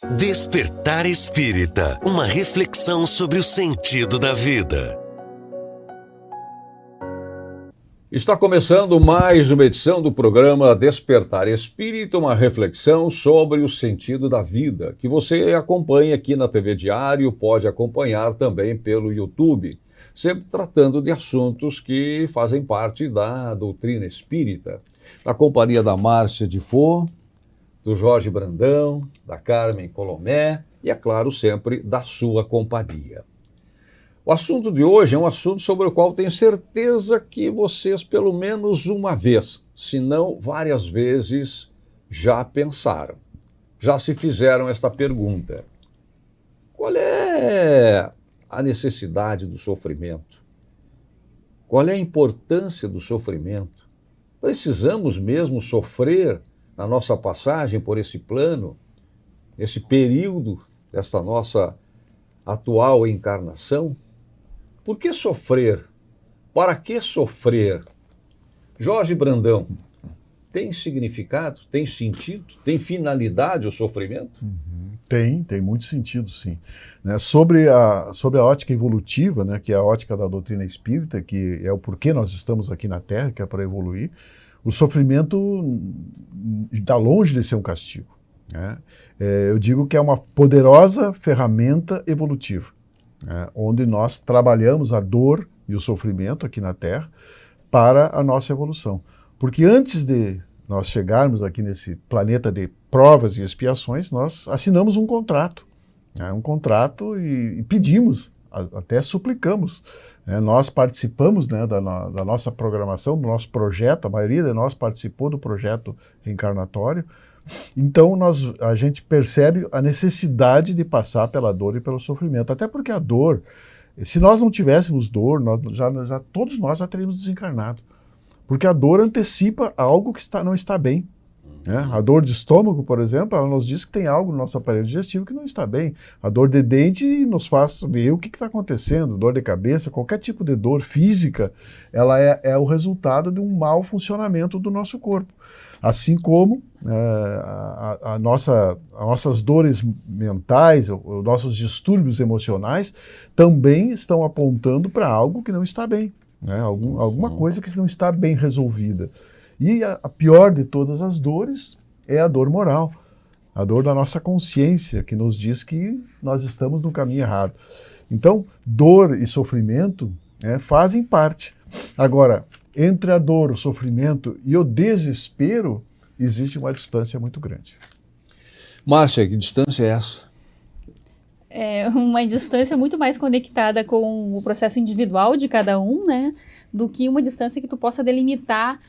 Despertar Espírita, uma reflexão sobre o sentido da vida. Está começando mais uma edição do programa Despertar Espírita, uma reflexão sobre o sentido da vida, que você acompanha aqui na TV Diário, pode acompanhar também pelo YouTube, sempre tratando de assuntos que fazem parte da doutrina espírita. Na companhia da Márcia Difo, do Jorge Brandão, da Carmen Colomé e, é claro, sempre da sua companhia. O assunto de hoje é um assunto sobre o qual tenho certeza que vocês, pelo menos uma vez, se não várias vezes, já pensaram, já se fizeram esta pergunta. Qual é a necessidade do sofrimento? Qual é a importância do sofrimento? Precisamos mesmo sofrer na nossa passagem por esse plano, esse período desta nossa atual encarnação? Por que sofrer? Para que sofrer? Jorge Brandão, tem significado, tem sentido, tem finalidade o sofrimento? Tem muito sentido, sim. Né, sobre a ótica evolutiva, né, que é a ótica da doutrina espírita, que é o porquê nós estamos aqui na Terra, que é para evoluir, o sofrimento está longe de ser um castigo. Né? Eu digo que é uma poderosa ferramenta evolutiva, né, onde nós trabalhamos a dor e o sofrimento aqui na Terra para a nossa evolução. Porque antes de nós chegarmos aqui nesse planeta de provas e expiações, nós assinamos um contrato. Né, um contrato e pedimos, até suplicamos. Nós participamos, né, da nossa programação, do nosso projeto, a maioria de nós participou do projeto reencarnatório. Então a gente percebe a necessidade de passar pela dor e pelo sofrimento, até porque a dor, se nós não tivéssemos dor, todos nós já teríamos desencarnado, porque a dor antecipa algo que não está bem. Né? A dor de estômago, por exemplo, ela nos diz que tem algo no nosso aparelho digestivo que não está bem. A dor de dente nos faz ver o que está acontecendo. Dor de cabeça, qualquer tipo de dor física, ela é o resultado de um mau funcionamento do nosso corpo. Assim como nossas dores mentais, os nossos distúrbios emocionais, também estão apontando para algo que não está bem, né? Alguma coisa que não está bem resolvida. E a pior de todas as dores é a dor moral, a dor da nossa consciência, que nos diz que nós estamos no caminho errado. Então, dor e sofrimento fazem parte. Agora, entre a dor, o sofrimento e o desespero, existe uma distância muito grande. Márcia, que distância é essa? É uma distância muito mais conectada com o processo individual de cada um, né, do que uma distância que tu possa delimitar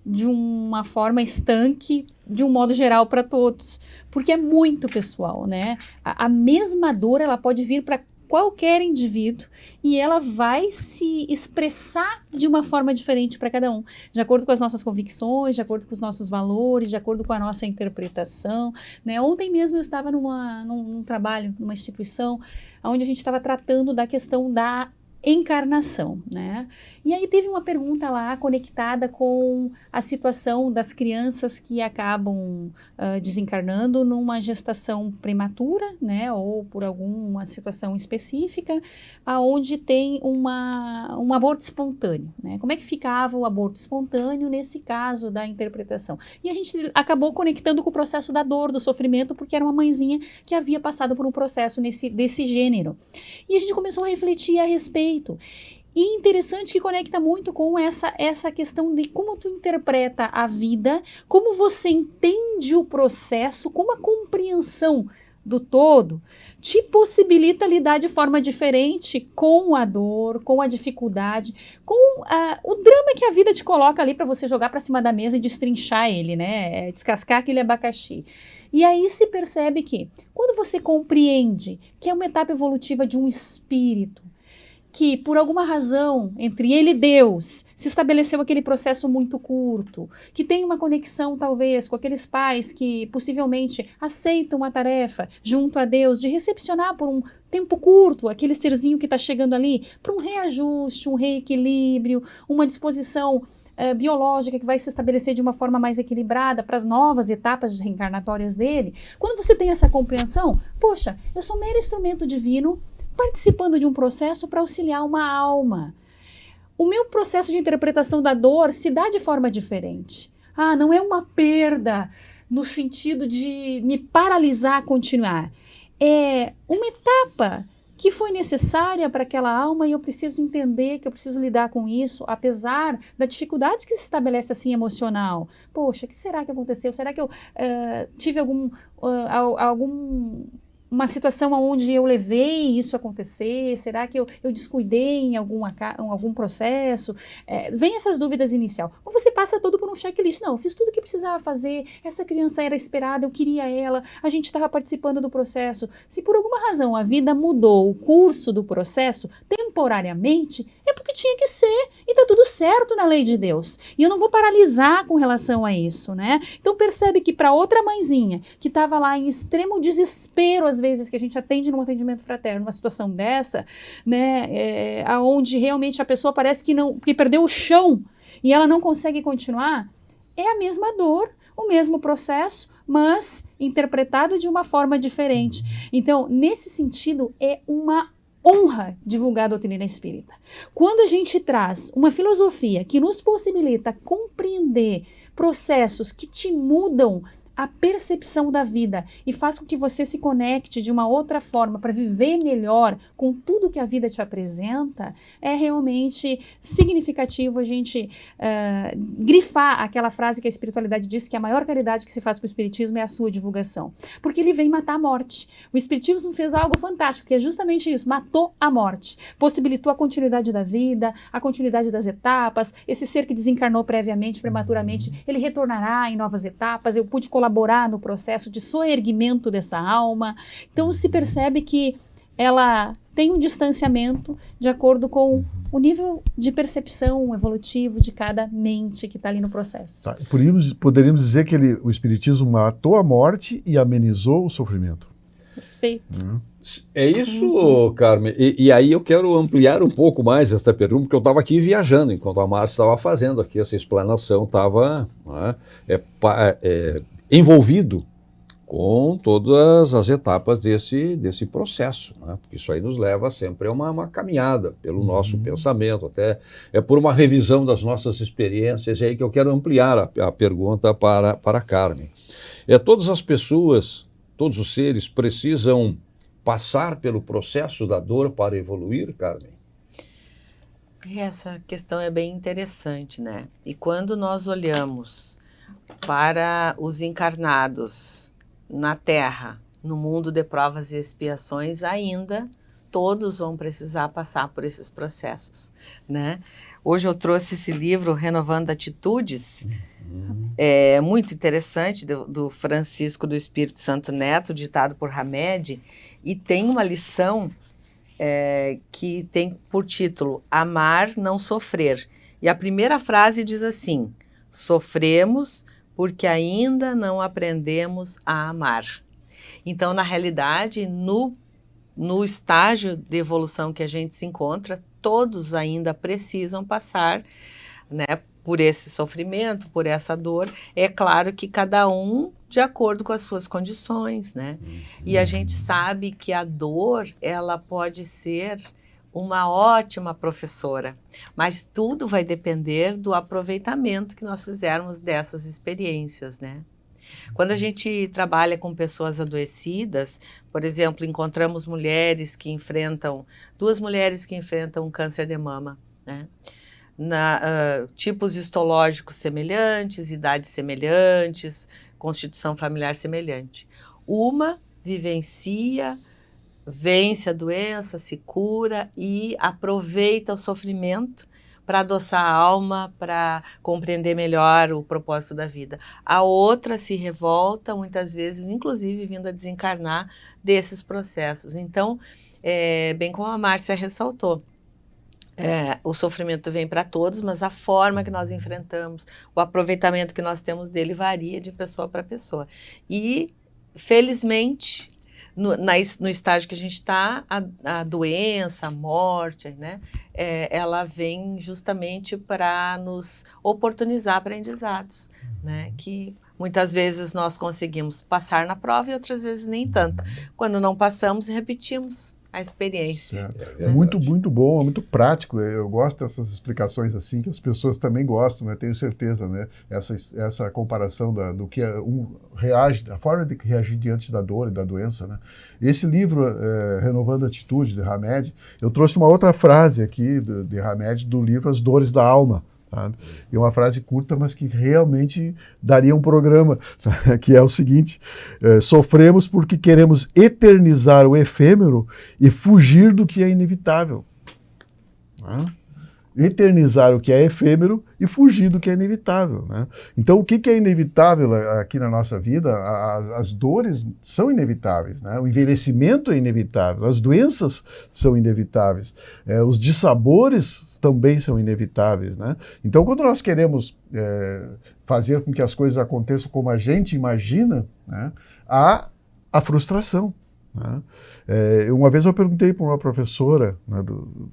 de uma forma estanque, de um modo geral para todos, porque é muito pessoal, né? A mesma dor, ela pode vir para qualquer indivíduo e ela vai se expressar de uma forma diferente para cada um, de acordo com as nossas convicções, de acordo com os nossos valores, de acordo com a nossa interpretação, né? Ontem mesmo eu estava num trabalho, numa instituição, onde a gente estava tratando da questão da encarnação, né? E aí teve uma pergunta lá conectada com a situação das crianças que acabam desencarnando numa gestação prematura, né? Ou por alguma situação específica, aonde tem um aborto espontâneo, né? Como é que ficava o aborto espontâneo nesse caso da interpretação? E a gente acabou conectando com o processo da dor, do sofrimento, porque era uma mãezinha que havia passado por um processo desse gênero. E a gente começou a refletir a respeito. E interessante que conecta muito com essa questão de como tu interpreta a vida, como você entende o processo, como a compreensão do todo te possibilita lidar de forma diferente com a dor, com a dificuldade, com o drama que a vida te coloca ali para você jogar para cima da mesa e destrinchar ele, né? Descascar aquele abacaxi. E aí se percebe que quando você compreende que é uma etapa evolutiva de um espírito, que por alguma razão, entre ele e Deus, se estabeleceu aquele processo muito curto, que tem uma conexão talvez com aqueles pais que possivelmente aceitam a tarefa junto a Deus de recepcionar por um tempo curto aquele serzinho que está chegando ali para um reajuste, um reequilíbrio, uma disposição biológica que vai se estabelecer de uma forma mais equilibrada para as novas etapas reencarnatórias dele. Quando você tem essa compreensão, poxa, eu sou mero instrumento divino participando de um processo para auxiliar uma alma. O meu processo de interpretação da dor se dá de forma diferente. Não é uma perda no sentido de me paralisar a continuar. É uma etapa que foi necessária para aquela alma e eu preciso entender que eu preciso lidar com isso, apesar da dificuldade que se estabelece assim emocional. Poxa, o que será que aconteceu? Será que eu tive uma situação onde eu levei isso a acontecer? Será que eu descuidei em algum processo? Vem essas dúvidas inicial. Ou você passa todo por um checklist. Não, eu fiz tudo o que precisava fazer, essa criança era esperada, eu queria ela, a gente estava participando do processo. Se por alguma razão a vida mudou o curso do processo temporariamente, é porque tinha que ser. E está tudo certo na lei de Deus. E eu não vou paralisar com relação a isso, né? Então percebe que para outra mãezinha que estava lá em extremo desespero, às vezes, que a gente atende num atendimento fraterno, numa situação dessa, né, onde realmente a pessoa parece que perdeu o chão e ela não consegue continuar, é a mesma dor, o mesmo processo, mas interpretado de uma forma diferente. Então, nesse sentido, é uma honra divulgar a doutrina espírita. Quando a gente traz uma filosofia que nos possibilita compreender processos que te mudam a percepção da vida e faz com que você se conecte de uma outra forma para viver melhor com tudo que a vida te apresenta, é realmente significativo a gente grifar aquela frase que a espiritualidade diz que a maior caridade que se faz para o espiritismo é a sua divulgação. Porque ele vem matar a morte. O espiritismo fez algo fantástico, que é justamente isso, matou a morte. Possibilitou a continuidade da vida, a continuidade das etapas, esse ser que desencarnou previamente, prematuramente, ele retornará em novas etapas, eu pude colaborar no processo de soerguimento dessa alma. Então se percebe que ela tem um distanciamento de acordo com o nível de percepção evolutivo de cada mente que está ali no processo. Tá. Poderíamos dizer que o espiritismo matou a morte e amenizou o sofrimento. Perfeito. É isso, Carmen. E aí eu quero ampliar um pouco mais esta pergunta, porque eu estava aqui viajando enquanto a Márcia estava fazendo aqui essa explanação, estava envolvido com todas as etapas desse processo, né? Porque isso aí nos leva sempre a uma caminhada pelo nosso pensamento, até por uma revisão das nossas experiências. É aí que eu quero ampliar a pergunta para a Carmen. Todas as pessoas, todos os seres precisam passar pelo processo da dor para evoluir, Carmen? Essa questão é bem interessante, né? E quando nós olhamos para os encarnados na Terra, no mundo de provas e expiações, ainda todos vão precisar passar por esses processos, né? Hoje eu trouxe esse livro, Renovando Atitudes, é muito interessante, do Francisco do Espírito Santo Neto, ditado por Hamed, e tem uma lição que tem por título Amar, Não Sofrer. E a primeira frase diz assim: sofremos porque ainda não aprendemos a amar. Então, na realidade, no estágio de evolução que a gente se encontra, todos ainda precisam passar, né, por esse sofrimento, por essa dor. É claro que cada um de acordo com as suas condições, né? E a gente sabe que a dor, ela pode ser uma ótima professora, mas tudo vai depender do aproveitamento que nós fizermos dessas experiências, né? Quando a gente trabalha com pessoas adoecidas, por exemplo, encontramos duas mulheres que enfrentam câncer de mama, né? Tipos histológicos semelhantes, idades semelhantes, constituição familiar semelhante. Uma vivencia, vence a doença, se cura e aproveita o sofrimento para adoçar a alma, para compreender melhor o propósito da vida. A outra se revolta, muitas vezes, inclusive vindo a desencarnar desses processos. Então, bem como a Márcia ressaltou, o sofrimento vem para todos, mas a forma que nós enfrentamos, o aproveitamento que nós temos dele varia de pessoa para pessoa. E, felizmente, no estágio que a gente está, a doença, a morte, né, ela vem justamente para nos oportunizar aprendizados, né, que muitas vezes nós conseguimos passar na prova e outras vezes nem tanto. Quando não passamos, repetimos a experiência. É muito, muito bom, é muito prático. Eu gosto dessas explicações assim, que as pessoas também gostam, né? Tenho certeza, né? Essa comparação do que reage, a forma de reagir diante da dor e da doença, né? Esse livro, Renovando a Atitude, de Hamed, eu trouxe uma outra frase aqui de Hamed do livro As Dores da Alma. Tá? E uma frase curta, mas que realmente daria um programa, tá? Que é o seguinte: sofremos porque queremos eternizar o efêmero e fugir do que é inevitável. Tá? Eternizar o que é efêmero e fugir do que é inevitável. Né? Então, o que é inevitável aqui na nossa vida? As dores são inevitáveis, né? O envelhecimento é inevitável, as doenças são inevitáveis, os dissabores também são inevitáveis. Né? Então, quando nós queremos fazer com que as coisas aconteçam como a gente imagina, né, há a frustração. Né? Uma vez eu perguntei para uma professora, né,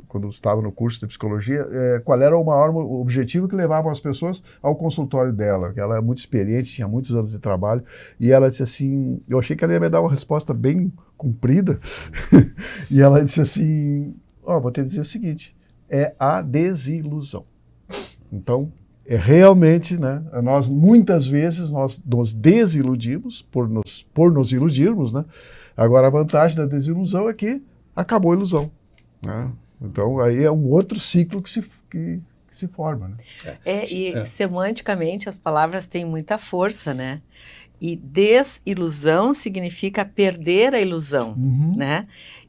quando estava no curso de psicologia, qual era o maior objetivo que levava as pessoas ao consultório dela. Ela é muito experiente, tinha muitos anos de trabalho, e ela disse assim, eu achei que ela ia me dar uma resposta bem comprida, e ela disse assim, vou te dizer o seguinte, é a desilusão. Então, realmente, né, nós muitas vezes nós nos desiludimos por nos iludirmos, né? Agora, a vantagem da desilusão é que acabou a ilusão. Né? Então, aí é um outro ciclo que se forma. Né? Semanticamente, as palavras têm muita força, né? E desilusão significa perder a ilusão, né?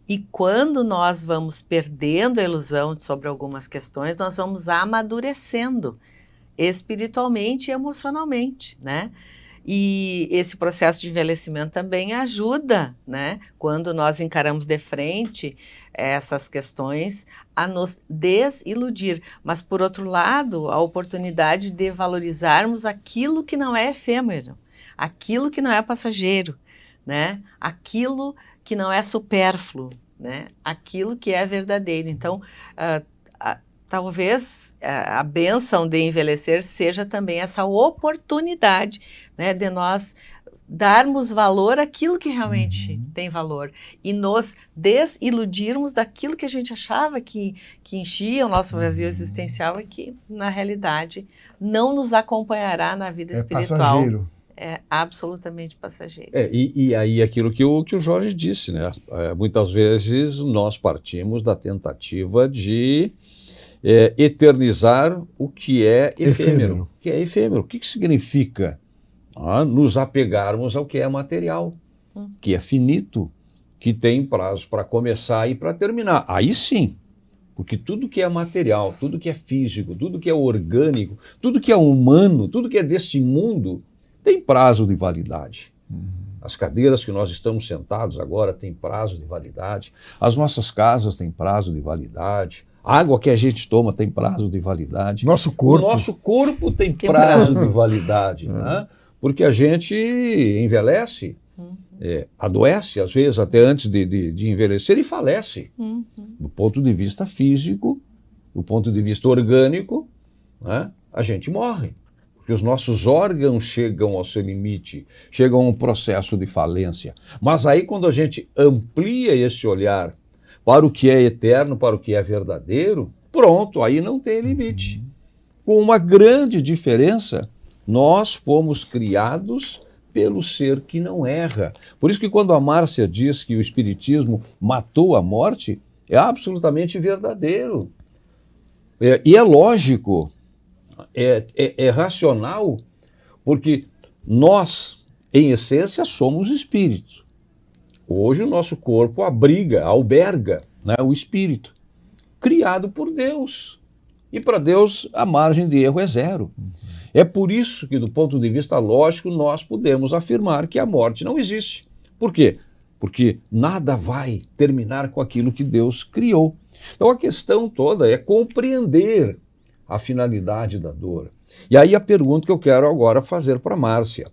E quando nós vamos perdendo a ilusão sobre algumas questões, nós vamos amadurecendo espiritualmente e emocionalmente, né? E esse processo de envelhecimento também ajuda, né? Quando nós encaramos de frente essas questões, a nos desiludir. Mas, por outro lado, a oportunidade de valorizarmos aquilo que não é efêmero, aquilo que não é passageiro, né? Aquilo que não é supérfluo, né? Aquilo que é verdadeiro. Então, talvez a bênção de envelhecer seja também essa oportunidade, né, de nós darmos valor àquilo que realmente tem valor e nos desiludirmos daquilo que a gente achava que enchia o nosso vazio existencial e que, na realidade, não nos acompanhará na vida espiritual. Passageiro. É absolutamente passageiro. E aí aquilo que o Jorge disse, né? Muitas vezes nós partimos da tentativa de eternizar o que é efêmero. O que é efêmero? O que significa nos apegarmos ao que é material, que é finito, que tem prazo para começar e para terminar. Aí sim, porque tudo que é material, tudo que é físico, tudo que é orgânico, tudo que é humano, tudo que é deste mundo, tem prazo de validade. As cadeiras que nós estamos sentados agora têm prazo de validade, as nossas casas têm prazo de validade, a água que a gente toma tem prazo de validade. Nosso corpo. O nosso corpo tem prazo de validade, né? Porque a gente envelhece, adoece, às vezes, até antes de envelhecer e falece. Do ponto de vista físico, do ponto de vista orgânico, né? A gente morre. Porque os nossos órgãos chegam ao seu limite, chegam a um processo de falência. Mas aí, quando a gente amplia esse olhar para o que é eterno, para o que é verdadeiro, pronto, aí não tem limite. Com uma grande diferença, nós fomos criados pelo ser que não erra. Por isso que quando a Márcia diz que o Espiritismo matou a morte, é absolutamente verdadeiro. E é lógico, é racional, porque nós, em essência, somos espíritos. Hoje o nosso corpo alberga, né, o espírito, criado por Deus. E para Deus a margem de erro é zero. É por isso que, do ponto de vista lógico, nós podemos afirmar que a morte não existe. Por quê? Porque nada vai terminar com aquilo que Deus criou. Então a questão toda é compreender a finalidade da dor. E aí a pergunta que eu quero agora fazer para a Márcia.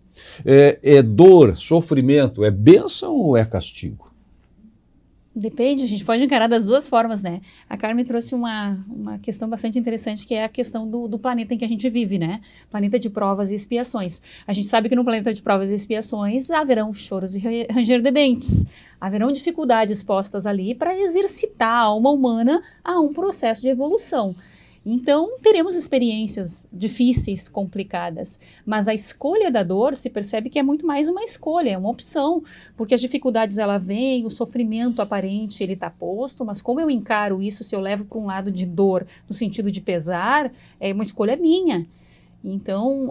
Dor, sofrimento, é bênção ou é castigo? Depende, a gente pode encarar das duas formas, né? A Carmen trouxe uma questão bastante interessante, que é a questão do planeta em que a gente vive, né? Planeta de provas e expiações. A gente sabe que no planeta de provas e expiações haverão choros e ranger de dentes. Haverão dificuldades postas ali para exercitar a alma humana a um processo de evolução. Então, teremos experiências difíceis, complicadas, mas a escolha da dor se percebe que é muito mais uma escolha, é uma opção, porque as dificuldades ela vem, o sofrimento aparente ele está posto, mas como eu encaro isso, se eu levo para um lado de dor, no sentido de pesar, é uma escolha minha. Então,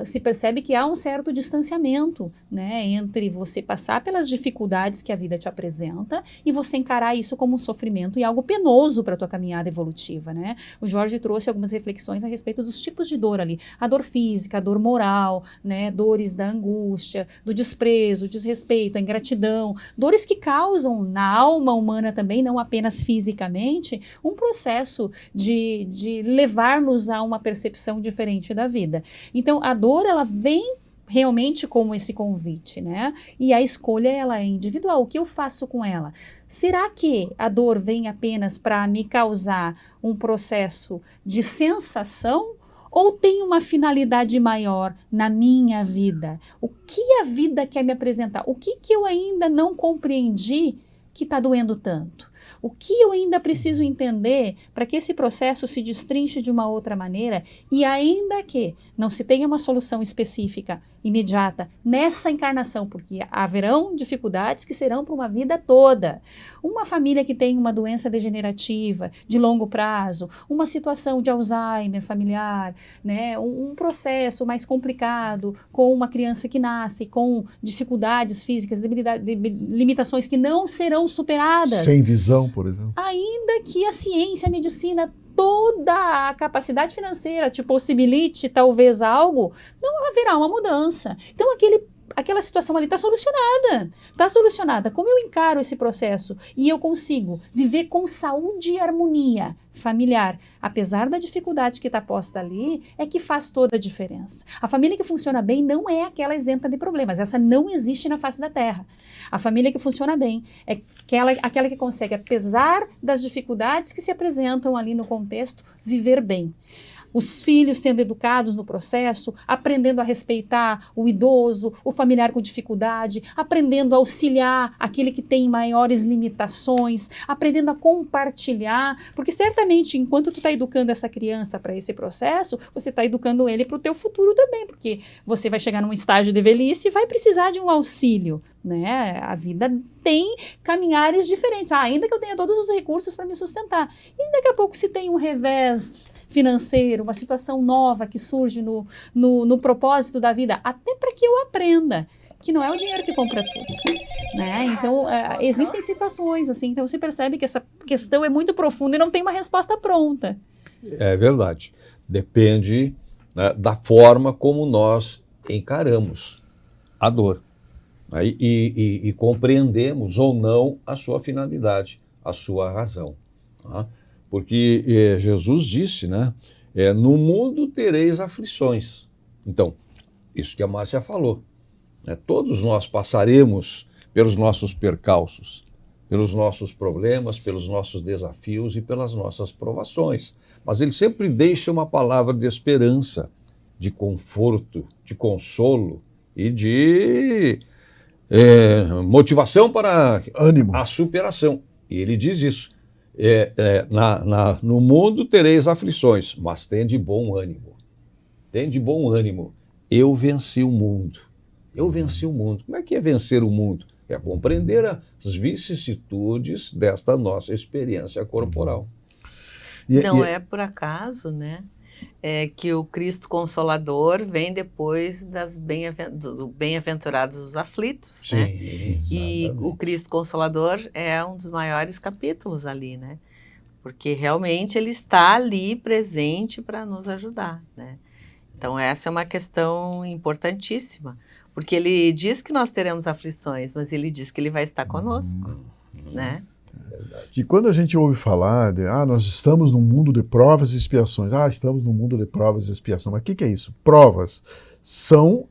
se percebe que há um certo distanciamento, né, entre você passar pelas dificuldades que a vida te apresenta e você encarar isso como um sofrimento e algo penoso para a tua caminhada evolutiva, né? O Jorge trouxe algumas reflexões a respeito dos tipos de dor ali. A dor física, a dor moral, né, dores da angústia, do desprezo, o desrespeito, a ingratidão, dores que causam na alma humana também, não apenas fisicamente, um processo de levar-nos a uma percepção diferente da vida. Então, a dor, ela vem realmente como esse convite, né? E a escolha, ela é individual. O que eu faço com ela? Será que a dor vem apenas para me causar um processo de sensação ou tem uma finalidade maior na minha vida? O que a vida quer me apresentar? O que eu ainda não compreendi que está doendo tanto? O que eu ainda preciso entender para que esse processo se destrinche de uma outra maneira e ainda que não se tenha uma solução específica, imediata, nessa encarnação, porque haverão dificuldades que serão para uma vida toda. Uma família que tem uma doença degenerativa de longo prazo, uma situação de Alzheimer familiar, né, um processo mais complicado com uma criança que nasce com dificuldades físicas, limitações que não serão superadas. Sem visão, por exemplo. Ainda que a ciência, a medicina, toda a capacidade financeira te possibilite talvez algo, não haverá uma mudança. Então aquela situação ali está solucionada. Está solucionada. Como eu encaro esse processo e eu consigo viver com saúde e harmonia familiar, apesar da dificuldade que está posta ali, é que faz toda a diferença. A família que funciona bem não é aquela isenta de problemas. Essa não existe na face da Terra. A família que funciona bem é aquela que consegue, apesar das dificuldades que se apresentam ali no contexto, viver bem. Os filhos sendo educados no processo, aprendendo a respeitar o idoso, o familiar com dificuldade, aprendendo a auxiliar aquele que tem maiores limitações, aprendendo a compartilhar, porque certamente enquanto tu está educando essa criança para esse processo, você está educando ele para o teu futuro também, porque você vai chegar num estágio de velhice e vai precisar de um auxílio, né? A vida tem caminhares diferentes, ainda que eu tenha todos os recursos para me sustentar, e daqui a pouco se tem um revés financeiro, uma situação nova que surge no propósito da vida, até para que eu aprenda que não é o dinheiro que compra tudo, né? Então, existem situações assim, então você percebe que essa questão é muito profunda e não tem uma resposta pronta. É verdade. Depende, né, da forma como nós encaramos a dor, né, e compreendemos ou não a sua finalidade, a sua razão, tá? Porque Jesus disse, né, no mundo tereis aflições. Então, isso que a Márcia falou, né, todos nós passaremos pelos nossos percalços, pelos nossos problemas, pelos nossos desafios e pelas nossas provações. Mas ele sempre deixa uma palavra de esperança, de conforto, de consolo e de motivação para ânimo, a superação. E ele diz isso. No mundo tereis aflições, mas tende bom ânimo. Tende bom ânimo. Eu venci o mundo. Eu venci o mundo. Como é que é vencer o mundo? É compreender as vicissitudes desta nossa experiência corporal. Não é por acaso, né, que o Cristo Consolador vem depois do bem-aventurados os aflitos, sim, né? E o Cristo Consolador é um dos maiores capítulos ali, né? Porque realmente ele está ali presente para nos ajudar, né? Então essa é uma questão importantíssima, porque ele diz que nós teremos aflições, mas ele diz que ele vai estar conosco, né? E quando a gente ouve falar de, nós estamos num mundo de provas e expiações, estamos num mundo de provas e expiações, mas o que é isso? Provas são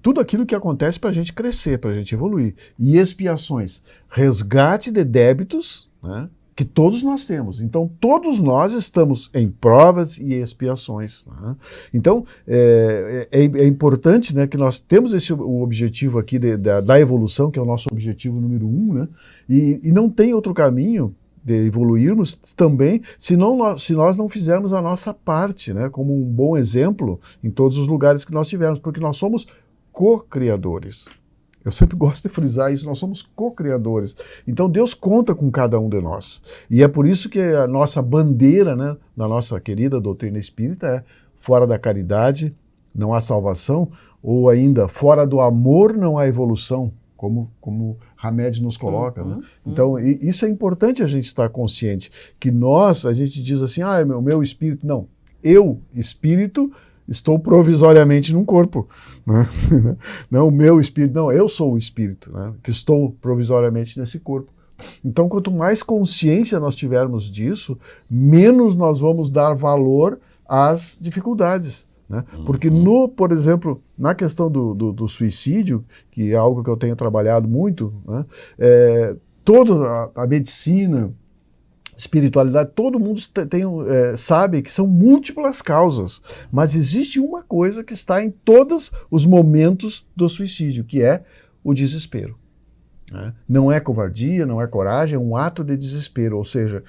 tudo aquilo que acontece para a gente crescer, para a gente evoluir. E expiações, resgate de débitos, né, que todos nós temos. Então, todos nós estamos em provas e expiações. Né? Então, é importante, né, que nós temos o objetivo aqui da evolução, que é o nosso objetivo número 1, né, e não tem outro caminho de evoluirmos também se nós não fizermos a nossa parte, né, como um bom exemplo em todos os lugares que nós tivermos, porque nós somos co-criadores. Eu sempre gosto de frisar isso, nós somos co-criadores. Então Deus conta com cada um de nós. E é por isso que a nossa bandeira, né, da nossa querida doutrina espírita é: fora da caridade não há salvação, ou ainda, fora do amor não há evolução, como Hamed nos coloca. Né? Então, isso é importante a gente estar consciente, que a gente diz assim, o meu espírito. Não, eu, espírito, estou provisoriamente num corpo. Né? Não o meu espírito, não, eu sou o espírito, né, que estou provisoriamente nesse corpo. Então, quanto mais consciência nós tivermos disso, menos nós vamos dar valor às dificuldades. Né? Porque, por exemplo, na questão do suicídio, que é algo que eu tenho trabalhado muito, né, toda a medicina, espiritualidade, todo mundo sabe que são múltiplas causas, mas existe uma coisa que está em todos os momentos do suicídio, que é o desespero. Né? Não é covardia, não é coragem, é um ato de desespero, ou seja,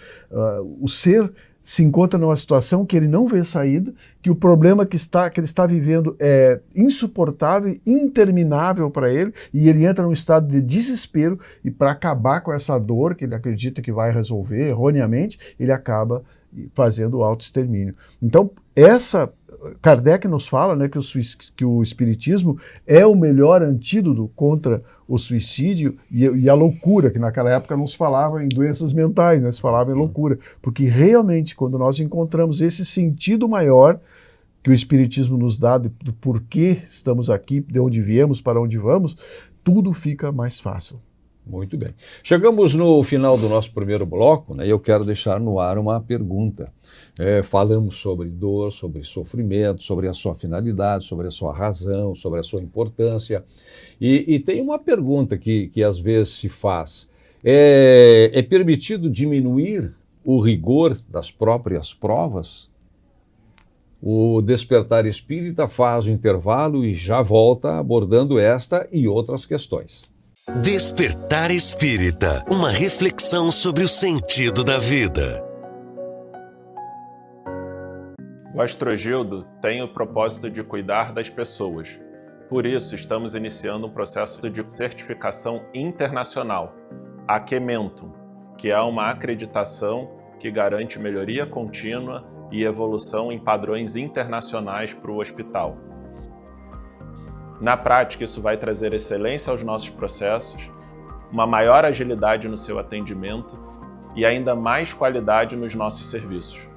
o ser se encontra numa situação que ele não vê saída, que o problema que ele está vivendo é insuportável, interminável para ele, e ele entra num estado de desespero, e para acabar com essa dor que ele acredita que vai resolver erroneamente, ele acaba fazendo o autoextermínio. Então, Kardec nos fala, né, que o espiritismo é o melhor antídoto contra o suicídio e a loucura, que naquela época não se falava em doenças mentais, né, se falava em loucura, porque realmente quando nós encontramos esse sentido maior que o espiritismo nos dá do porquê estamos aqui, de onde viemos, para onde vamos, tudo fica mais fácil. Muito bem. Chegamos no final do nosso primeiro bloco, né, e eu quero deixar no ar uma pergunta. Falamos sobre dor, sobre sofrimento, sobre a sua finalidade, sobre a sua razão, sobre a sua importância. E tem uma pergunta que às vezes se faz. É permitido diminuir o rigor das próprias provas? O Despertar Espírita faz o intervalo e já volta abordando esta e outras questões. Despertar Espírita, uma reflexão sobre o sentido da vida. O Astrogildo tem o propósito de cuidar das pessoas. Por isso, estamos iniciando um processo de certificação internacional, Aquementum, que é uma acreditação que garante melhoria contínua e evolução em padrões internacionais para o hospital. Na prática, isso vai trazer excelência aos nossos processos, uma maior agilidade no seu atendimento e ainda mais qualidade nos nossos serviços.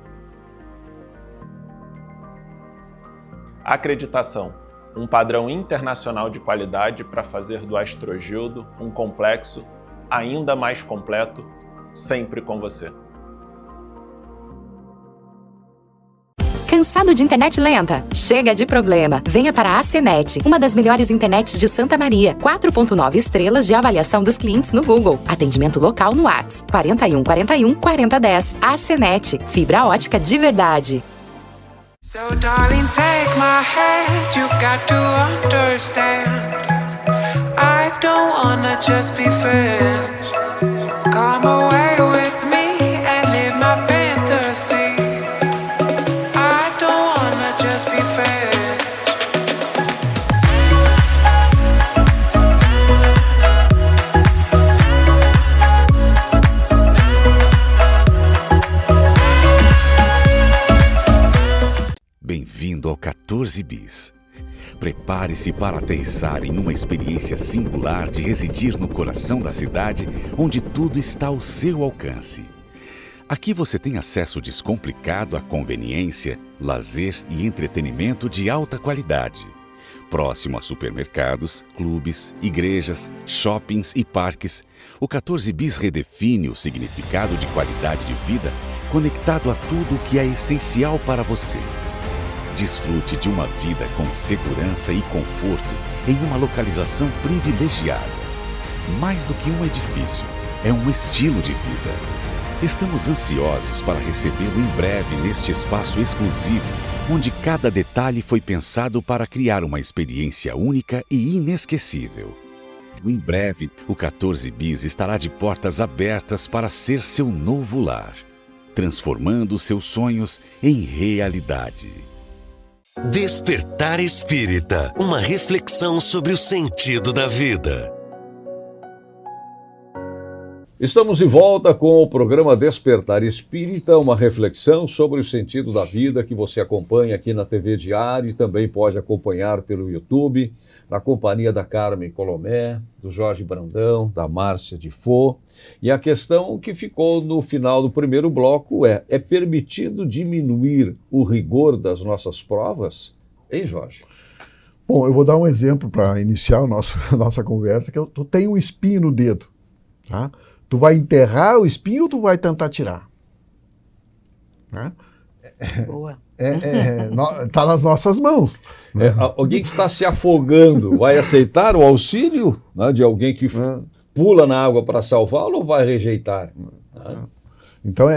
Acreditação, um padrão internacional de qualidade para fazer do Astrogildo um complexo ainda mais completo, sempre com você. Cansado de internet lenta? Chega de problema. Venha para a ACNet, uma das melhores internets de Santa Maria. 4.9 estrelas de avaliação dos clientes no Google. Atendimento local no WhatsApp. 41 41 40 10. ACNet, fibra ótica de verdade. So darling, take my hand, you got to understand. I don't wanna just be friends. Come away with me and live my fantasy. I don't wanna just be friends. Bem-vindo ao 14 Bis. Prepare-se para aterrissar em uma experiência singular de residir no coração da cidade, onde tudo está ao seu alcance. Aqui você tem acesso descomplicado à conveniência, lazer e entretenimento de alta qualidade. Próximo a supermercados, clubes, igrejas, shoppings e parques, o 14 Bis redefine o significado de qualidade de vida conectado a tudo o que é essencial para você. Desfrute de uma vida com segurança e conforto em uma localização privilegiada. Mais do que um edifício, é um estilo de vida. Estamos ansiosos para recebê-lo em breve neste espaço exclusivo, onde cada detalhe foi pensado para criar uma experiência única e inesquecível. Em breve, o 14 Bis estará de portas abertas para ser seu novo lar, transformando seus sonhos em realidade. Despertar Espírita, uma reflexão sobre o sentido da vida. Estamos de volta com o programa Despertar Espírita, uma reflexão sobre o sentido da vida que você acompanha aqui na TV Diário e também pode acompanhar pelo YouTube, na companhia da Carmen Colomé, do Jorge Brandão, da Márcia de Faux. E a questão que ficou no final do primeiro bloco é permitido diminuir o rigor das nossas provas? Hein, Jorge? Bom, eu vou dar um exemplo para iniciar a nossa conversa, que tu tem um espinho no dedo, tá? Tu vai enterrar o espinho ou tu vai tentar tirar? Né? Boa. Tá nas nossas mãos. Alguém que está se afogando vai aceitar o auxílio, né, de alguém que pula na água para salvá-lo ou vai rejeitar? Então,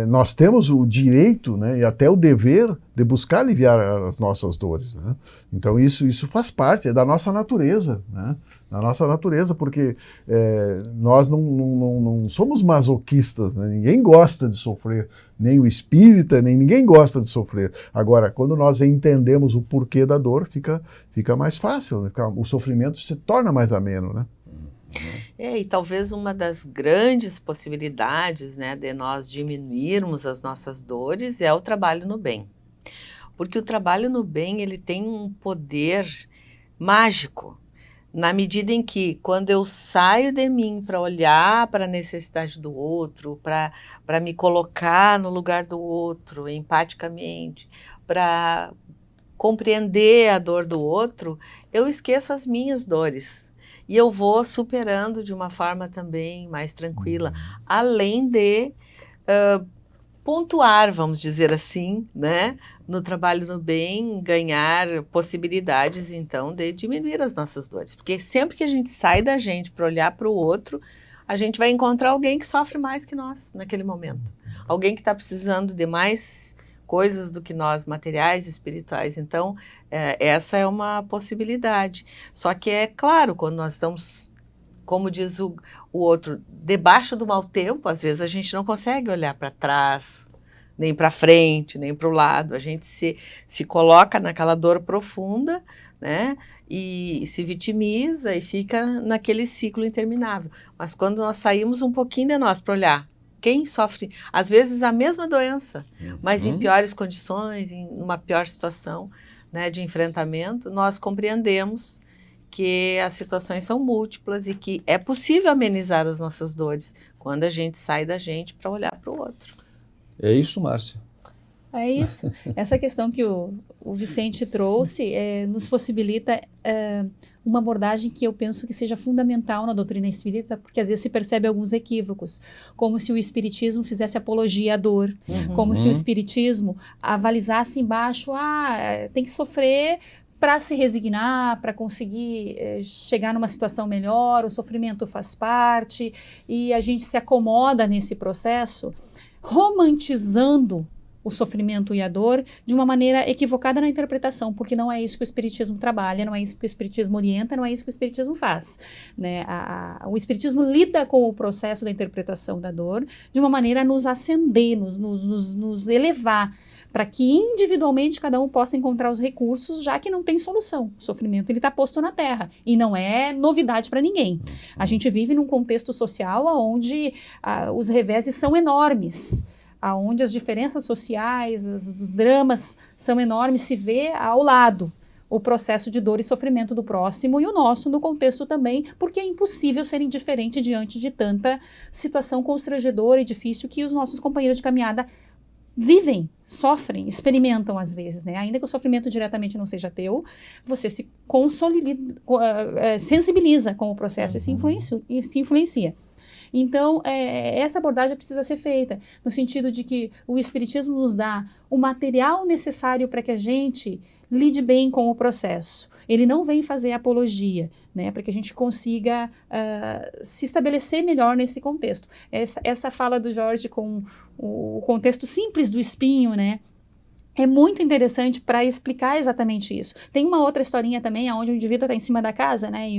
nós temos o direito, né, e até o dever de buscar aliviar as nossas dores. Né? Então, isso faz parte, é da nossa natureza, né? Da nossa natureza, porque nós não somos masoquistas, né? Ninguém gosta de sofrer, nem o espírita, nem ninguém gosta de sofrer. Agora, quando nós entendemos o porquê da dor, fica mais fácil, né? O sofrimento se torna mais ameno, né? E talvez uma das grandes possibilidades, né, de nós diminuirmos as nossas dores é o trabalho no bem. Porque o trabalho no bem, ele tem um poder mágico, na medida em que, quando eu saio de mim para olhar para a necessidade do outro, para me colocar no lugar do outro, empaticamente, para compreender a dor do outro, eu esqueço as minhas dores. E eu vou superando de uma forma também mais tranquila, além de pontuar, vamos dizer assim, né, no trabalho no bem, ganhar possibilidades, então, de diminuir as nossas dores. Porque sempre que a gente sai da gente para olhar para o outro, a gente vai encontrar alguém que sofre mais que nós naquele momento. Alguém que está precisando de mais coisas do que nós, materiais, espirituais. Então, essa é uma possibilidade. Só que é claro, quando nós estamos, como diz o outro, debaixo do mau tempo, às vezes a gente não consegue olhar para trás, nem para frente, nem para o lado. A gente se coloca naquela dor profunda, né? E se vitimiza e fica naquele ciclo interminável. Mas quando nós saímos um pouquinho de nós para olhar, quem sofre, às vezes, a mesma doença, mas em piores condições, em uma pior situação, né, de enfrentamento, nós compreendemos que as situações são múltiplas e que é possível amenizar as nossas dores quando a gente sai da gente para olhar para o outro. É isso, Márcia? É isso. Essa questão que o Vicente trouxe nos possibilita uma abordagem que eu penso que seja fundamental na doutrina espírita, porque às vezes se percebe alguns equívocos, como se o espiritismo fizesse apologia à dor, como se o espiritismo avalizasse embaixo, tem que sofrer para se resignar, para conseguir chegar numa situação melhor, o sofrimento faz parte, e a gente se acomoda nesse processo, romantizando o sofrimento e a dor de uma maneira equivocada na interpretação, porque não é isso que o espiritismo trabalha, não é isso que o espiritismo orienta, não é isso que o espiritismo faz, né? O espiritismo lida com o processo da interpretação da dor de uma maneira a nos ascender, nos elevar, para que individualmente cada um possa encontrar os recursos, já que não tem solução. O sofrimento ele está posto na Terra e não é novidade para ninguém. A gente vive num contexto social onde os reveses são enormes, onde as diferenças sociais, os dramas são enormes, se vê ao lado o processo de dor e sofrimento do próximo e o nosso no contexto também, porque é impossível ser indiferente diante de tanta situação constrangedora e difícil que os nossos companheiros de caminhada vivem, sofrem, experimentam às vezes, né? Ainda que o sofrimento diretamente não seja teu, você se sensibiliza com o processo e se influencia. Então, essa abordagem precisa ser feita, no sentido de que o Espiritismo nos dá o material necessário para que a gente lide bem com o processo. Ele não vem fazer apologia, né, para que a gente consiga se estabelecer melhor nesse contexto. Essa fala do Jorge com o contexto simples do espinho, né, é muito interessante para explicar exatamente isso. Tem uma outra historinha também, onde o indivíduo está em cima da casa, né,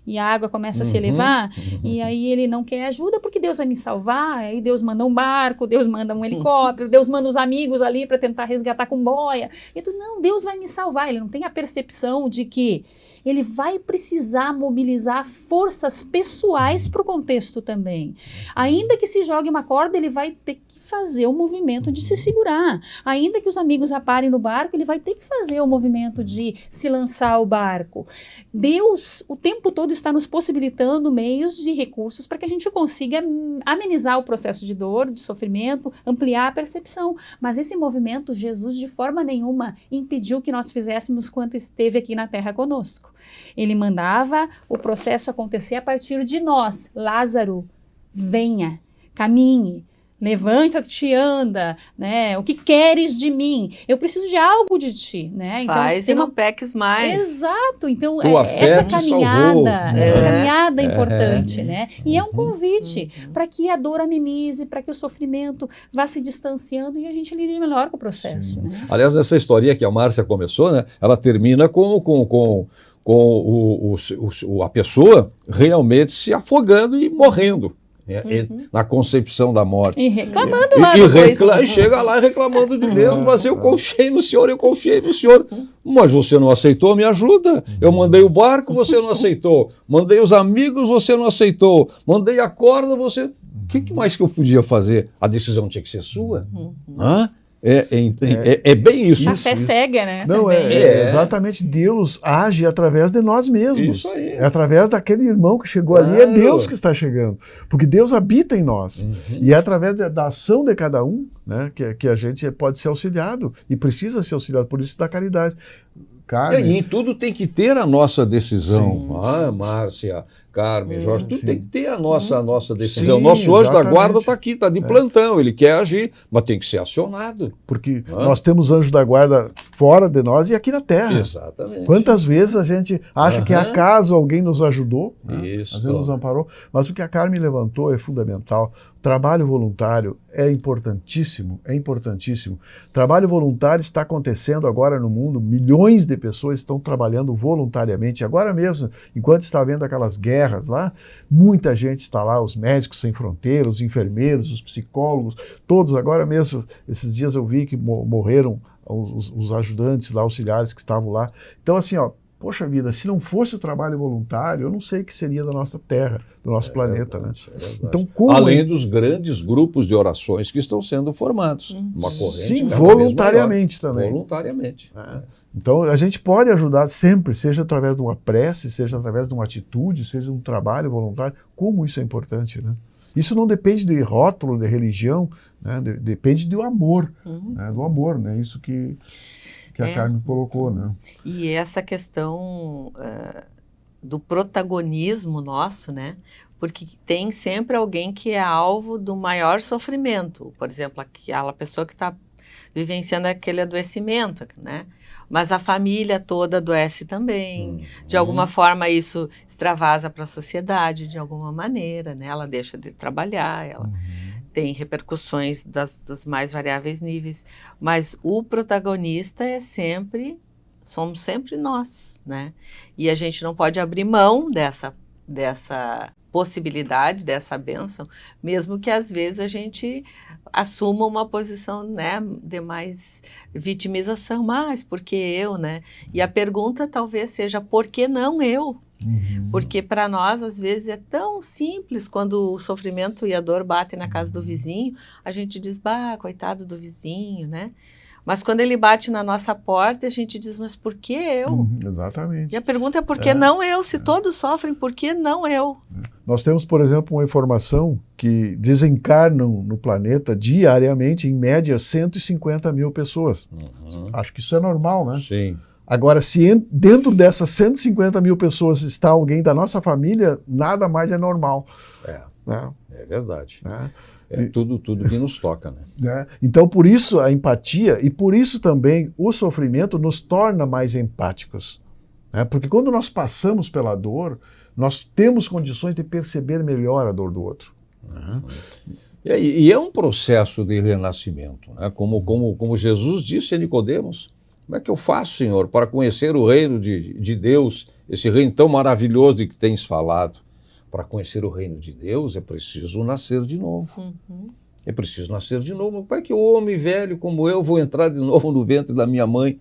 e a água começa a se elevar, e aí ele não quer ajuda porque Deus vai me salvar, aí Deus manda um barco, Deus manda um helicóptero, Deus manda os amigos ali para tentar resgatar com boia. E tu, não, Deus vai me salvar. Ele não tem a percepção de que ele vai precisar mobilizar forças pessoais para o contexto também. Ainda que se jogue uma corda, ele vai ter que fazer o movimento de se segurar. Ainda que os amigos aparem no barco, ele vai ter que fazer o movimento de se lançar ao barco. Deus, o tempo todo, está nos possibilitando meios de recursos para que a gente consiga amenizar o processo de dor, de sofrimento, ampliar a percepção. Mas esse movimento, Jesus de forma nenhuma impediu que nós fizéssemos quando esteve aqui na Terra conosco. Ele mandava o processo acontecer a partir de nós. Lázaro, venha, caminhe, levanta-te e anda, né? O que queres de mim? Eu preciso de algo de ti, né? Então, faz e não peques mais. Exato. Então, Tua fé essa te caminhada salvou. é importante, né? E é um convite para que a dor amenize, para que o sofrimento vá se distanciando e a gente lide melhor com o processo, né? Aliás, essa historinha que a Márcia começou, né? Ela termina com a pessoa realmente se afogando e morrendo. Na concepção da morte. E reclamando lá depois. Chega lá reclamando de Deus, mas eu confiei no Senhor. Mas você não aceitou, me ajuda. Eu mandei o barco, você não aceitou. Mandei os amigos, você não aceitou. Mandei a corda, você... O que mais que eu podia fazer? A decisão tinha que ser sua. É bem isso. A fé cega, né? Não, exatamente. Deus age através de nós mesmos. Isso aí. É através daquele irmão que chegou ali, é Deus que está chegando. Porque Deus habita em nós. E é através da ação de cada um, né, que a gente pode ser auxiliado. E precisa ser auxiliado. Por isso da caridade. E em tudo tem que ter a nossa decisão. Márcia, Carmen, Jorge, tudo tem que ter a nossa decisão. Sim, nosso anjo da exatamente. guarda está aqui, está de plantão, ele quer agir, mas tem que ser acionado. Porque nós temos anjos da guarda fora de nós e aqui na Terra. Exatamente. Quantas vezes a gente acha que acaso alguém nos ajudou, Isso. às vezes nos amparou, mas o que a Carmen levantou é fundamental. Trabalho voluntário é importantíssimo, é importantíssimo. Trabalho voluntário está acontecendo agora no mundo, milhões de pessoas estão trabalhando voluntariamente. Agora mesmo, enquanto está havendo aquelas guerras lá, muita gente está lá, os médicos sem fronteiras, os enfermeiros, os psicólogos, todos. Agora mesmo, esses dias eu vi que morreram os ajudantes lá, auxiliares que estavam lá. Então assim, poxa vida, se não fosse o trabalho voluntário, eu não sei o que seria da nossa Terra, do nosso planeta, verdade, né? Então, além dos grandes grupos de orações que estão sendo formados. Uma corrente. Sim, voluntariamente também. Voluntariamente. Então, a gente pode ajudar sempre, seja através de uma prece, seja através de uma atitude, seja um trabalho voluntário. Como isso é importante, né? Isso não depende de rótulo, de religião, né? Depende do amor, né? Do amor, né? Isso que a Carmen colocou, né? E essa questão do protagonismo nosso, né? Porque tem sempre alguém que é alvo do maior sofrimento. Por exemplo, aquela pessoa que está vivenciando aquele adoecimento, né? Mas a família toda adoece também. De alguma forma isso extravasa para a sociedade, de alguma maneira, né? Ela deixa de trabalhar, ela... tem repercussões dos mais variáveis níveis, mas o protagonista somos sempre nós, né? E a gente não pode abrir mão dessa possibilidade, dessa bênção, mesmo que às vezes a gente assuma uma posição, né, de mais vitimização, mas por que eu, né? E a pergunta talvez seja, por que não eu? Porque para nós, às vezes, é tão simples, quando o sofrimento e a dor batem na casa do vizinho, a gente diz, coitado do vizinho, né? Mas quando ele bate na nossa porta, a gente diz, mas por que eu? Exatamente. E a pergunta é, por que não eu? Se todos sofrem, por que não eu? Nós temos, por exemplo, uma informação que desencarnam no planeta diariamente, em média, 150 mil pessoas. Acho que isso é normal, né? Sim. Agora, se dentro dessas 150 mil pessoas está alguém da nossa família, nada mais é normal. né? É verdade. Né? É tudo que nos toca, né? Né? Então, por isso a empatia e por isso também o sofrimento nos torna mais empáticos. Né? Porque quando nós passamos pela dor, nós temos condições de perceber melhor a dor do outro. Né? E é um processo de renascimento, né? Como Jesus disse a Nicodemos: como é que eu faço, Senhor, para conhecer o reino de Deus, esse reino tão maravilhoso de que tens falado? Para conhecer o reino de Deus é preciso nascer de novo. É preciso nascer de novo. Como é que o homem velho como eu vou entrar de novo no ventre da minha mãe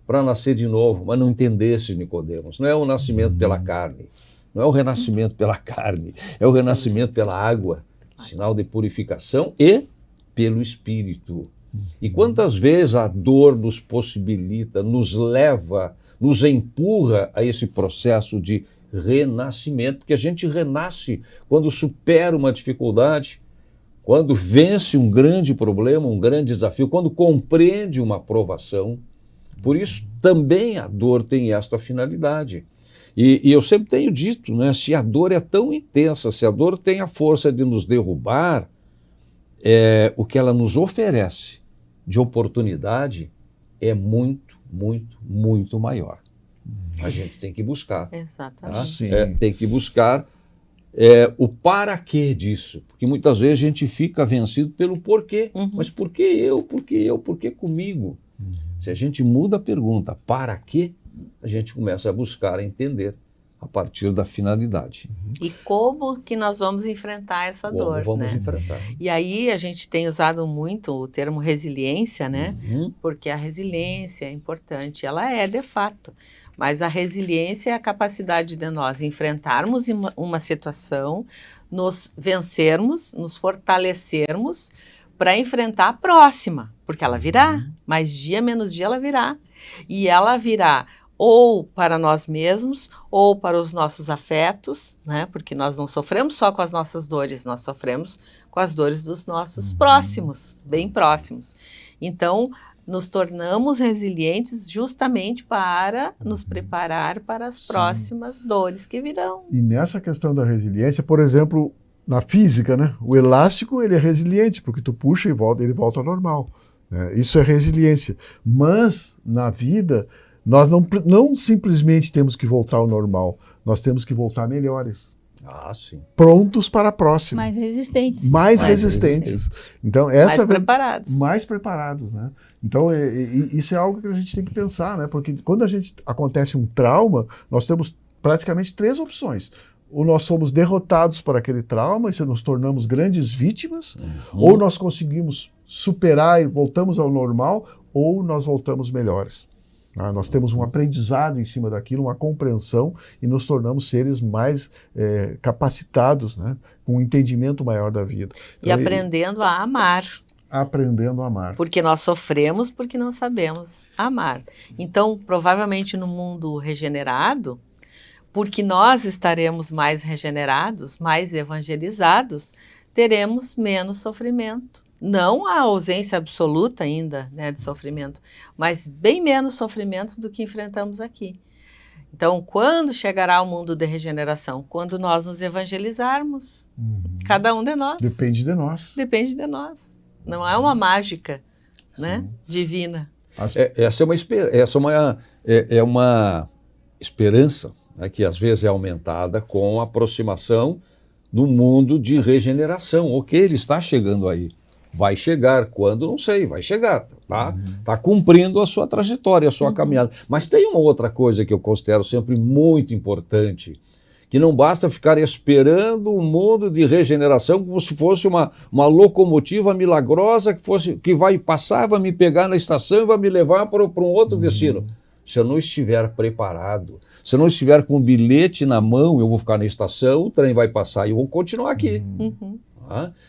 para nascer de novo? Mas não entendesse, Nicodemos, não é o nascimento pela carne, não é o renascimento pela carne, é o renascimento pela água, sinal de purificação, e pelo Espírito. E quantas vezes a dor nos possibilita, nos leva, nos empurra a esse processo de renascimento, porque a gente renasce quando supera uma dificuldade, quando vence um grande problema, um grande desafio, quando compreende uma provação. Por isso também a dor tem esta finalidade. E eu sempre tenho dito, né, se a dor é tão intensa, se a dor tem a força de nos derrubar, o que ela nos oferece de oportunidade é muito, muito, muito maior. A gente tem que buscar. Exatamente. Tá? Tem que buscar o para quê disso. Porque muitas vezes a gente fica vencido pelo porquê. Mas por que eu? Por que eu? Por que comigo? Se a gente muda a pergunta para quê, a gente começa a buscar entender a partir da finalidade. E como que nós vamos enfrentar essa dor, vamos né? enfrentar. E aí a gente tem usado muito o termo resiliência, né? Porque a resiliência é importante, ela é de fato. Mas a resiliência é a capacidade de nós enfrentarmos uma situação, nos vencermos, nos fortalecermos para enfrentar a próxima, porque ela virá, mais dia menos dia ela virá. E ela virá ou para nós mesmos, ou para os nossos afetos, né? Porque nós não sofremos só com as nossas dores, nós sofremos com as dores dos nossos próximos, bem próximos. Então, nos tornamos resilientes justamente para nos preparar para as próximas dores que virão. E nessa questão da resiliência, por exemplo, na física, né? O elástico ele é resiliente, porque tu puxa e volta, ele volta ao normal. Né? Isso é resiliência. Mas, na vida, nós não simplesmente temos que voltar ao normal, nós temos que voltar melhores. Sim. Prontos para a próxima. Mais resistentes. Mais resistentes. Então, mais preparados. Mais preparados, né? Então, isso é algo que a gente tem que pensar, né? Porque quando acontece um trauma, nós temos praticamente 3 opções. Ou nós somos derrotados por aquele trauma e nos tornamos grandes vítimas, ou nós conseguimos superar e voltamos ao normal, ou nós voltamos melhores. Nós temos um aprendizado em cima daquilo, uma compreensão, e nos tornamos seres mais capacitados, né? Com um entendimento maior da vida. E então, aprendendo a amar. Aprendendo a amar. Porque nós sofremos porque não sabemos amar. Então, provavelmente no mundo regenerado, porque nós estaremos mais regenerados, mais evangelizados, teremos menos sofrimento. Não a ausência absoluta ainda, né, de sofrimento, mas bem menos sofrimentos do que enfrentamos aqui. Então, quando chegará o mundo de regeneração? Quando nós nos evangelizarmos. Cada um de nós. Depende de nós. Depende de nós. Não é uma mágica, né, divina. Essa é uma esperança, né, que às vezes é aumentada com a aproximação do mundo de regeneração. Ok, ele está chegando aí. Vai chegar quando? Não sei, vai chegar, tá? Está cumprindo a sua trajetória, a sua caminhada. Mas tem uma outra coisa que eu considero sempre muito importante, que não basta ficar esperando um mundo de regeneração como se fosse uma locomotiva milagrosa que vai passar, vai me pegar na estação e vai me levar para um outro destino. Se eu não estiver preparado, se eu não estiver com o bilhete na mão, eu vou ficar na estação, o trem vai passar e eu vou continuar aqui.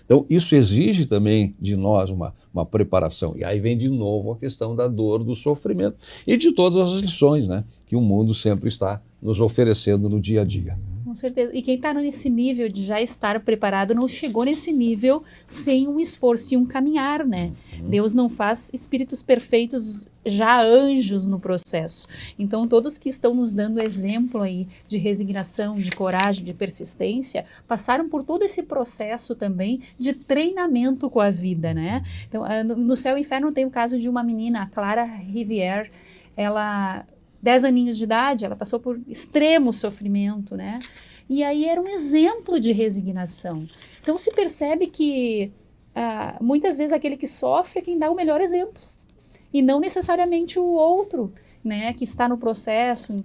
Então, isso exige também de nós uma preparação. E aí vem de novo a questão da dor, do sofrimento e de todas as lições, né, que o mundo sempre está nos oferecendo no dia a dia. Com certeza. E quem está nesse nível de já estar preparado não chegou nesse nível sem um esforço e um caminhar, né? Deus não faz espíritos perfeitos já anjos no processo. Então, todos que estão nos dando exemplo aí de resignação, de coragem, de persistência, passaram por todo esse processo também de treinamento com a vida, né? Então, no Céu e Inferno tem o caso de uma menina, a Clara Rivière, ela, 10 aninhos de idade, ela passou por extremo sofrimento, né? E aí era um exemplo de resignação. Então, se percebe que muitas vezes aquele que sofre é quem dá o melhor exemplo. E não necessariamente o outro, né, que está no processo,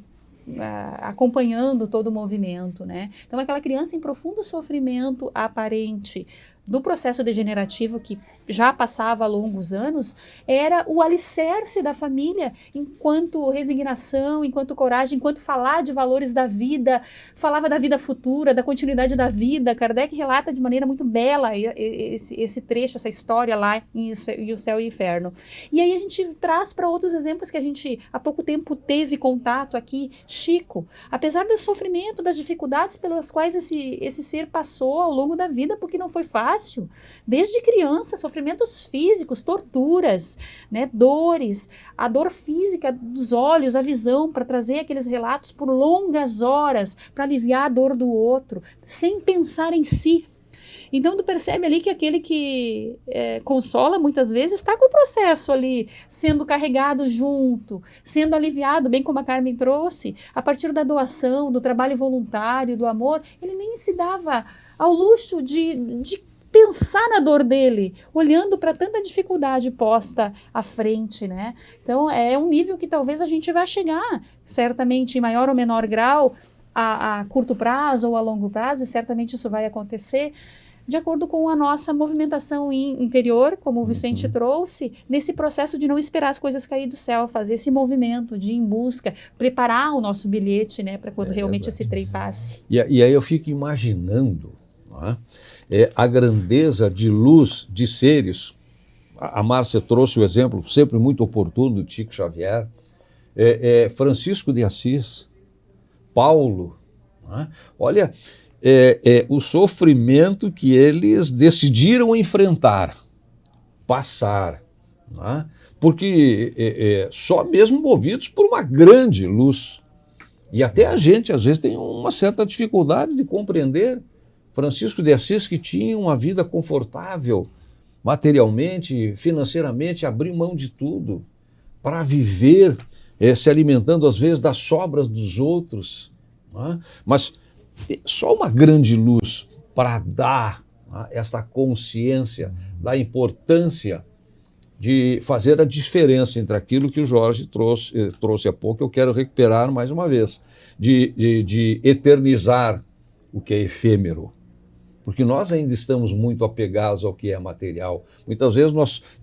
acompanhando todo o movimento, né? Então, aquela criança em profundo sofrimento aparente do processo degenerativo que já passava há longos anos, era o alicerce da família enquanto resignação, enquanto coragem, enquanto falar de valores da vida, falava da vida futura, da continuidade da vida. Kardec relata de maneira muito bela esse trecho, essa história lá em O Céu e o Inferno. E aí a gente traz para outros exemplos que a gente há pouco tempo teve contato aqui. Chico, apesar do sofrimento, das dificuldades pelas quais esse ser passou ao longo da vida, porque não foi fácil, desde criança, sofrimentos físicos, torturas, né, dores, a dor física dos olhos, a visão, para trazer aqueles relatos por longas horas, para aliviar a dor do outro, sem pensar em si. Então, tu percebe ali que aquele que consola, muitas vezes, está com o processo ali, sendo carregado junto, sendo aliviado, bem como a Carmen trouxe, a partir da doação, do trabalho voluntário, do amor. Ele nem se dava ao luxo de pensar na dor dele, olhando para tanta dificuldade posta à frente, né? Então, é um nível que talvez a gente vai chegar, certamente em maior ou menor grau, a curto prazo ou a longo prazo, e certamente isso vai acontecer, de acordo com a nossa movimentação interior, como o Vicente trouxe, nesse processo de não esperar as coisas cair do céu, fazer esse movimento de ir em busca, preparar o nosso bilhete, né, para quando realmente esse trem passe. E aí eu fico imaginando, não é, a grandeza de luz de seres. A Márcia trouxe o exemplo, sempre muito oportuno, do Chico Xavier, Francisco de Assis, Paulo, não é? Olha, o sofrimento que eles decidiram enfrentar, passar, não é? Porque só mesmo movidos por uma grande luz. E até a gente, às vezes, tem uma certa dificuldade de compreender. Francisco de Assis, que tinha uma vida confortável, materialmente, financeiramente, abriu mão de tudo para viver, se alimentando, às vezes, das sobras dos outros, não é? Mas só uma grande luz para dar essa consciência da importância de fazer a diferença entre aquilo que o Jorge trouxe há pouco, eu quero recuperar mais uma vez, de eternizar o que é efêmero. Porque nós ainda estamos muito apegados ao que é material. Muitas vezes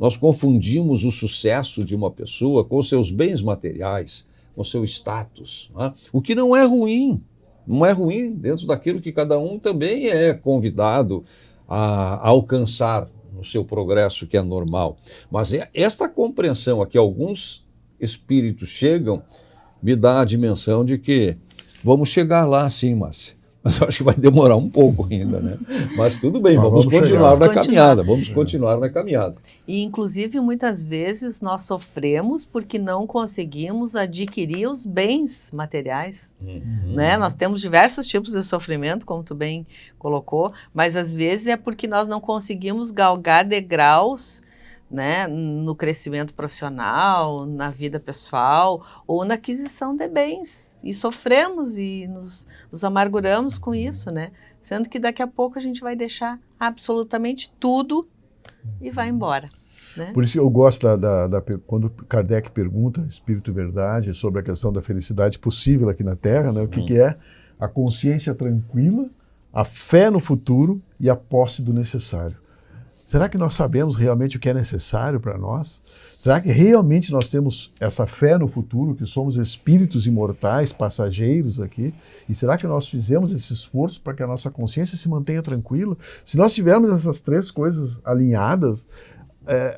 nós confundimos o sucesso de uma pessoa com seus bens materiais, com seu status, não é? O que não é ruim. Não é ruim dentro daquilo que cada um também é convidado a alcançar no seu progresso, que é normal. Mas esta compreensão a que alguns espíritos chegam me dá a dimensão de que vamos chegar lá sim, Márcia. Mas eu acho que vai demorar um pouco ainda, né? Mas tudo bem, vamos continuar na caminhada. Vamos continuar na caminhada. E, inclusive, muitas vezes nós sofremos porque não conseguimos adquirir os bens materiais, né? Nós temos diversos tipos de sofrimento, como tu bem colocou, mas às vezes é porque nós não conseguimos galgar degraus, né, no crescimento profissional, na vida pessoal ou na aquisição de bens, e sofremos e nos amarguramos com isso, né, sendo que daqui a pouco a gente vai deixar absolutamente tudo e vai embora, né? Por isso eu gosto quando Kardec pergunta, Espírito e Verdade, sobre a questão da felicidade possível aqui na Terra, né, o que é a consciência tranquila, a fé no futuro e a posse do necessário. Será que nós sabemos realmente o que é necessário para nós? Será que realmente nós temos essa fé no futuro, que somos espíritos imortais, passageiros aqui? E será que nós fizemos esse esforço para que a nossa consciência se mantenha tranquila? Se nós tivermos essas três coisas alinhadas,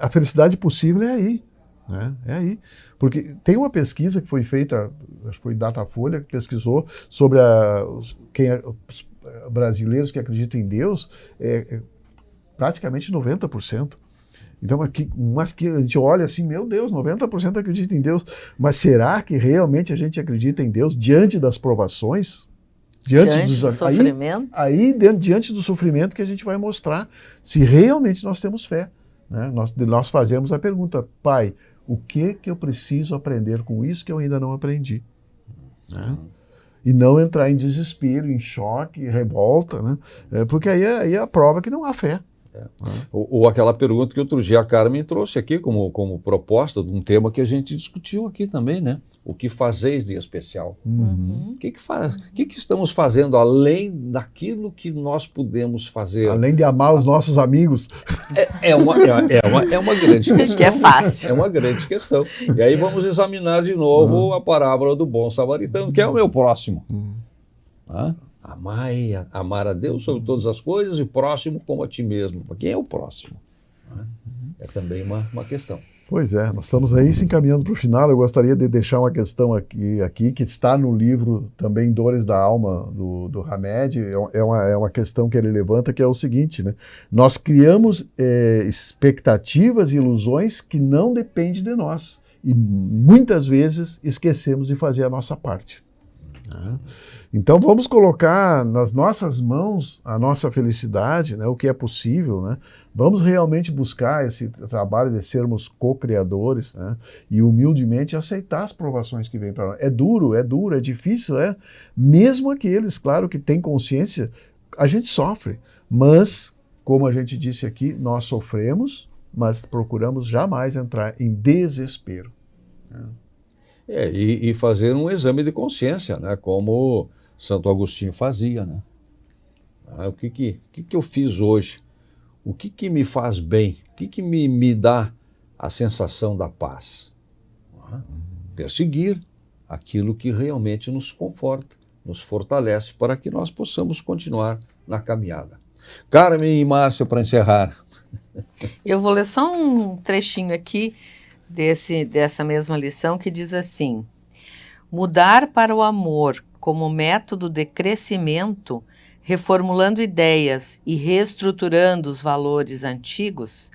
a felicidade possível é aí, né? É aí. Porque tem uma pesquisa que foi feita, acho que foi Datafolha, que pesquisou sobre os brasileiros que acreditam em Deus, praticamente 90%. Então, mas que a gente olha assim, meu Deus, 90% acredita em Deus, mas será que realmente a gente acredita em Deus diante das provações? Diante do sofrimento? Diante do sofrimento que a gente vai mostrar se realmente nós temos fé. Né? Nós fazemos a pergunta, Pai, o que eu preciso aprender com isso que eu ainda não aprendi? Né? E não entrar em desespero, em choque, revolta, né? Porque aí é a prova que não há fé. Ou aquela pergunta que outro dia a Carmen trouxe aqui como proposta de um tema que a gente discutiu aqui também, né? O que fazeis de especial? Uhum. O que estamos fazendo além daquilo que nós podemos fazer? Além de amar os nossos amigos. É uma grande questão. Que é fácil. É uma grande questão. E aí vamos examinar de novo a parábola do bom samaritano, que é o meu próximo. Amar a Deus sobre todas as coisas e o próximo como a ti mesmo. Quem é o próximo? É também uma questão. Pois é, nós estamos aí se encaminhando para o final. Eu gostaria de deixar uma questão aqui que está no livro também Dores da Alma, do Hamed. É uma questão que ele levanta, que é o seguinte, né? Nós criamos expectativas e ilusões que não dependem de nós. E muitas vezes esquecemos de fazer a nossa parte. Então vamos colocar nas nossas mãos a nossa felicidade, né, o que é possível, né? Vamos realmente buscar esse trabalho de sermos co-criadores, né, e humildemente aceitar as provações que vêm para nós. É duro, é difícil, mesmo aqueles, claro, que têm consciência, a gente sofre, mas, como a gente disse aqui, nós sofremos, mas procuramos jamais entrar em desespero. E fazer um exame de consciência, né? Como Santo Agostinho fazia, né? O que eu fiz hoje? O que me faz bem? O que me dá a sensação da paz? Perseguir aquilo que realmente nos conforta, nos fortalece para que nós possamos continuar na caminhada. Carmen e Márcia, para encerrar. Eu vou ler só um trechinho aqui dessa mesma lição que diz assim: mudar para o amor como método de crescimento, reformulando ideias e reestruturando os valores antigos,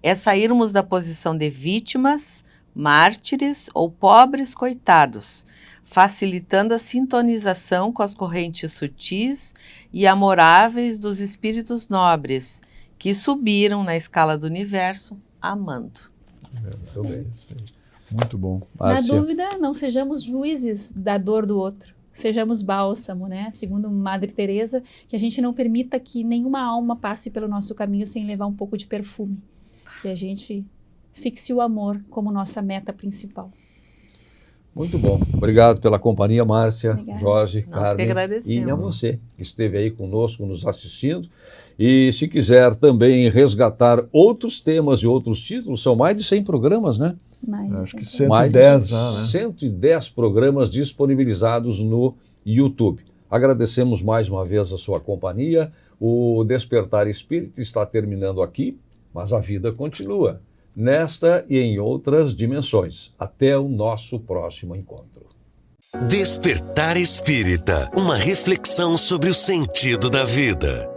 é sairmos da posição de vítimas, mártires ou pobres coitados, facilitando a sintonização com as correntes sutis e amoráveis dos espíritos nobres que subiram na escala do universo amando. Muito bom. Na dúvida, não sejamos juízes da dor do outro. Sejamos bálsamo, né? Segundo Madre Teresa, que a gente não permita que nenhuma alma passe pelo nosso caminho sem levar um pouco de perfume. Que a gente fixe o amor como nossa meta principal. Muito bom. Obrigado pela companhia, Márcia, Obrigada. Jorge, Nós Carmen. que agradecemos. E a você que esteve aí conosco, nos assistindo. E se quiser também resgatar outros temas e outros títulos, são mais de 100 programas, né? Acho que 110 mais já, né? 110 programas disponibilizados no YouTube. Agradecemos mais uma vez a sua companhia. O Despertar Espírita está terminando aqui, mas a vida continua, nesta e em outras dimensões. Até o nosso próximo encontro. Despertar Espírita, uma reflexão sobre o sentido da vida.